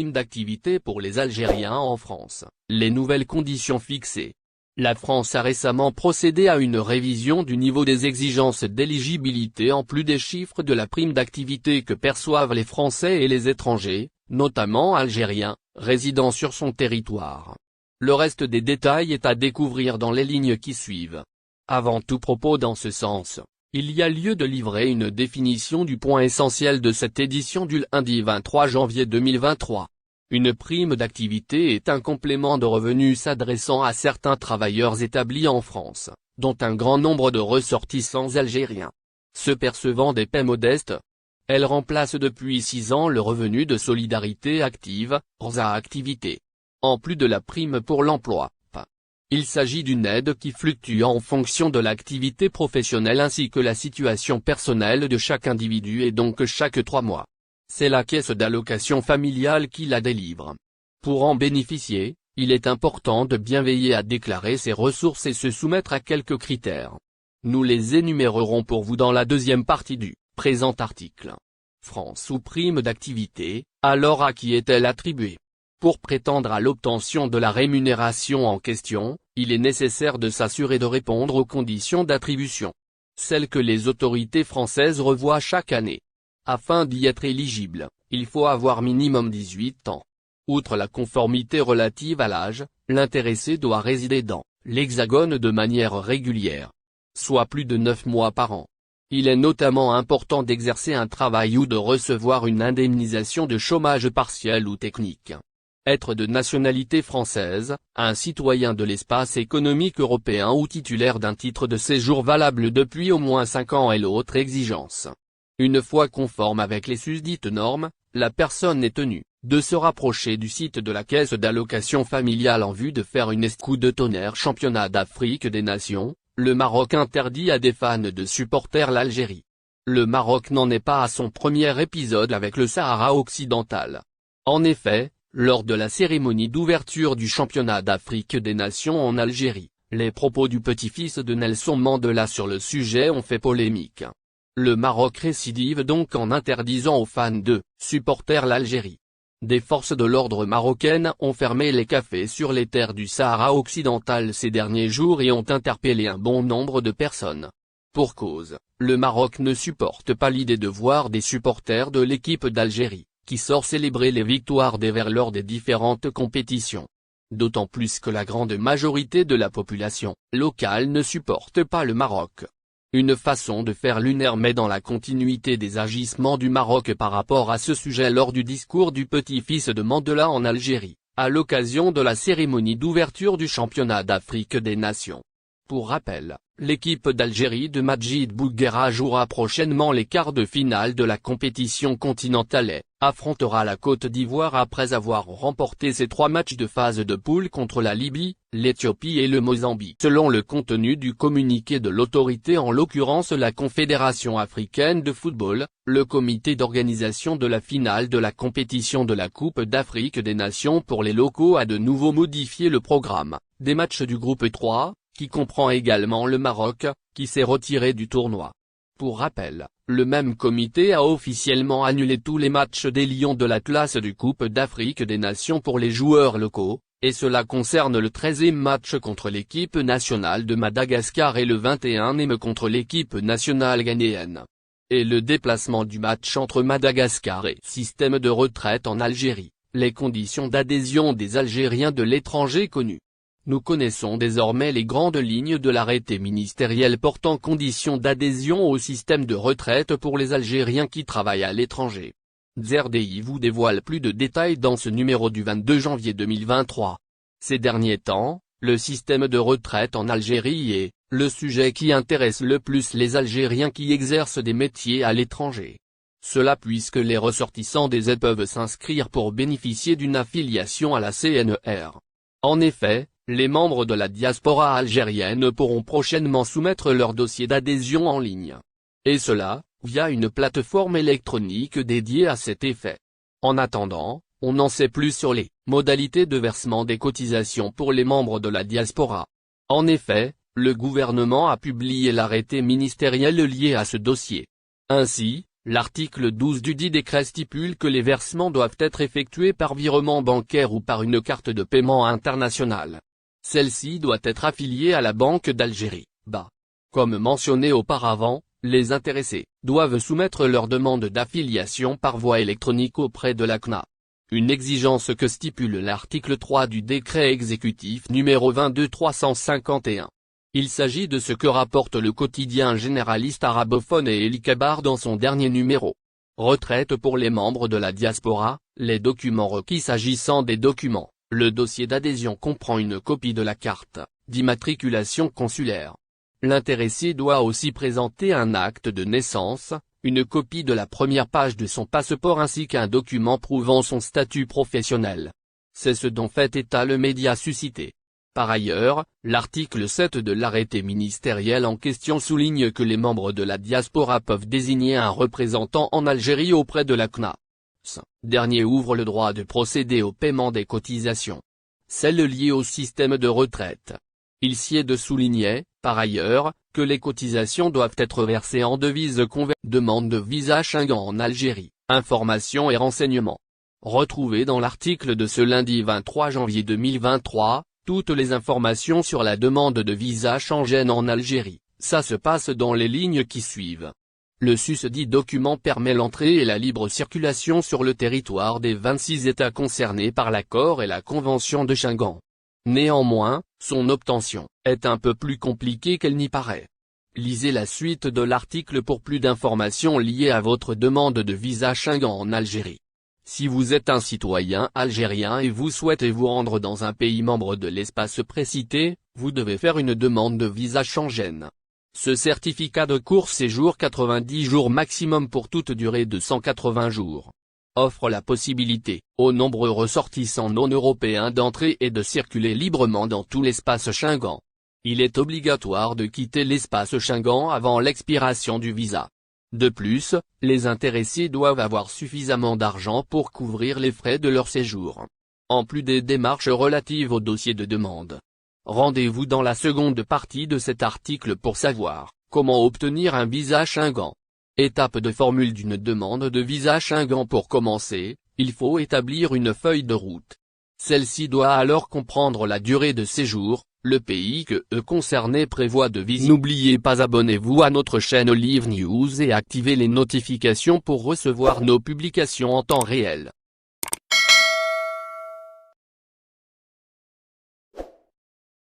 prime d'activité pour les Algériens en France, les nouvelles conditions fixées. La France a récemment procédé à une révision du niveau des exigences d'éligibilité en plus des chiffres de la prime d'activité que perçoivent les Français et les étrangers, notamment algériens, résidant sur son territoire. Le reste des détails est à découvrir dans les lignes qui suivent. Avant tout propos dans ce sens, il y a lieu de livrer une définition du point essentiel de cette édition du lundi 23 janvier 2023. Une prime d'activité est un complément de revenus s'adressant à certains travailleurs établis en France, dont un grand nombre de ressortissants algériens. Se percevant des paies modestes, elle remplace depuis 6 ans le revenu de solidarité active, RSA activité. En plus de la prime pour l'emploi, il s'agit d'une aide qui fluctue en fonction de l'activité professionnelle ainsi que la situation personnelle de chaque individu et donc chaque 3 mois. C'est la caisse d'allocation familiale qui la délivre. Pour en bénéficier, il est important de bien veiller à déclarer ses ressources et se soumettre à quelques critères. Nous les énumérerons pour vous dans la deuxième partie du présent article. France ou prime d'activité, alors à qui est-elle attribuée? Pour prétendre à l'obtention de la rémunération en question, il est nécessaire de s'assurer de répondre aux conditions d'attribution, celles que les autorités françaises revoient chaque année. Afin d'y être éligible, il faut avoir minimum 18 ans. Outre la conformité relative à l'âge, l'intéressé doit résider dans l'Hexagone de manière régulière, soit plus de 9 mois par an. Il est notamment important d'exercer un travail ou de recevoir une indemnisation de chômage partiel ou technique. Être de nationalité française, un citoyen de l'espace économique européen ou titulaire d'un titre de séjour valable depuis au moins 5 ans est l'autre exigence. Une fois conforme avec les susdites normes, la personne est tenue de se rapprocher du site de la caisse d'allocation familiale en vue de faire une escouade de tonnerre championnat d'Afrique des Nations. Le Maroc interdit à des fans de supporters l'Algérie. Le Maroc n'en est pas à son premier épisode avec le Sahara occidental. En effet, lors de la cérémonie d'ouverture du championnat d'Afrique des Nations en Algérie, les propos du petit-fils de Nelson Mandela sur le sujet ont fait polémique. Le Maroc récidive donc en interdisant aux fans de supporter l'Algérie. Des forces de l'ordre marocaines ont fermé les cafés sur les terres du Sahara occidental ces derniers jours et ont interpellé un bon nombre de personnes. Pour cause, le Maroc ne supporte pas l'idée de voir des supporters de l'équipe d'Algérie, qui sort célébrer les victoires des Verts lors des différentes compétitions. D'autant plus que la grande majorité de la population locale ne supporte pas le Maroc. Une façon de faire lunaire mais dans la continuité des agissements du Maroc par rapport à ce sujet lors du discours du petit-fils de Mandela en Algérie, à l'occasion de la cérémonie d'ouverture du championnat d'Afrique des Nations. Pour rappel, l'équipe d'Algérie de Majid Bouguera jouera prochainement les quarts de finale de la compétition continentale et affrontera la Côte d'Ivoire après avoir remporté ses 3 matchs de phase de poule contre la Libye, l'Éthiopie et le Mozambique. Selon le contenu du communiqué de l'autorité en l'occurrence la Confédération africaine de football, le comité d'organisation de la finale de la compétition de la Coupe d'Afrique des Nations pour les locaux a de nouveau modifié le programme des matchs du groupe 3, qui comprend également le Maroc, qui s'est retiré du tournoi. Pour rappel, le même comité a officiellement annulé tous les matchs des Lions de l'Atlas du Coupe d'Afrique des Nations pour les joueurs locaux, et cela concerne le 13e match contre l'équipe nationale de Madagascar et le 21e contre l'équipe nationale ghanéenne. Et le déplacement du match entre Madagascar et système de retraite en Algérie, les conditions d'adhésion des Algériens de l'étranger connues. Nous connaissons désormais les grandes lignes de l'arrêté ministériel portant conditions d'adhésion au système de retraite pour les Algériens qui travaillent à l'étranger. ZRDI vous dévoile plus de détails dans ce numéro du 22 janvier 2023. Ces derniers temps, le système de retraite en Algérie est le sujet qui intéresse le plus les Algériens qui exercent des métiers à l'étranger. Cela puisque les ressortissants des aides peuvent s'inscrire pour bénéficier d'une affiliation à la CNR. En effet, les membres de la diaspora algérienne pourront prochainement soumettre leur dossier d'adhésion en ligne. Et cela, via une plateforme électronique dédiée à cet effet. En attendant, on n'en sait plus sur les modalités de versement des cotisations pour les membres de la diaspora. En effet, le gouvernement a publié l'arrêté ministériel lié à ce dossier. Ainsi, L'article 12 du dit décret stipule que les versements doivent être effectués par virement bancaire ou par une carte de paiement internationale. Celle-ci doit être affiliée à la Banque d'Algérie, BA. Comme mentionné auparavant, les intéressés doivent soumettre leur demande d'affiliation par voie électronique auprès de la CNA. Une exigence que stipule l'article 3 du décret exécutif numéro 22-351. Il s'agit de ce que rapporte le quotidien généraliste arabophone et El Kabar dans son dernier numéro. Retraite pour les membres de la diaspora, les documents requis s'agissant des documents. Le dossier d'adhésion comprend une copie de la carte d'immatriculation consulaire. L'intéressé doit aussi présenter un acte de naissance, une copie de la première page de son passeport ainsi qu'un document prouvant son statut professionnel. C'est ce dont fait état le média suscité. Par ailleurs, l'article 7 de l'arrêté ministériel en question souligne que les membres de la diaspora peuvent désigner un représentant en Algérie auprès de la CNA. Ce dernier ouvre le droit de procéder au paiement des cotisations, celles liées au système de retraite. Il s'y est de souligner, par ailleurs, que les cotisations doivent être versées en devise convertie. Demande de visa Schengen en Algérie, informations et renseignements. Retrouvez dans l'article de ce lundi 23 janvier 2023, toutes les informations sur la demande de visa Schengen en Algérie. Ça se passe dans les lignes qui suivent. Le susdit document permet l'entrée et la libre circulation sur le territoire des 26 États concernés par l'accord et la Convention de Schengen. Néanmoins, son obtention est un peu plus compliquée qu'elle n'y paraît. Lisez la suite de l'article pour plus d'informations liées à votre demande de visa Schengen en Algérie. Si vous êtes un citoyen algérien et vous souhaitez vous rendre dans un pays membre de l'espace précité, vous devez faire une demande de visa Schengen. Ce certificat de court séjour 90 jours maximum pour toute durée de 180 jours. Offre la possibilité, aux nombreux ressortissants non européens d'entrer et de circuler librement dans tout l'espace Schengen. Il est obligatoire de quitter l'espace Schengen avant l'expiration du visa. De plus, les intéressés doivent avoir suffisamment d'argent pour couvrir les frais de leur séjour. En plus des démarches relatives au dossier de demande. Rendez-vous dans la seconde partie de cet article pour savoir comment obtenir un visa Schengen. Étape de formule d'une demande de visa Schengen. Pour commencer, il faut établir une feuille de route. Celle-ci doit alors comprendre la durée de séjour, le pays que concerné prévoit de visiter. N'oubliez pas, abonnez-vous à notre chaîne Olive News et activez les notifications pour recevoir nos publications en temps réel.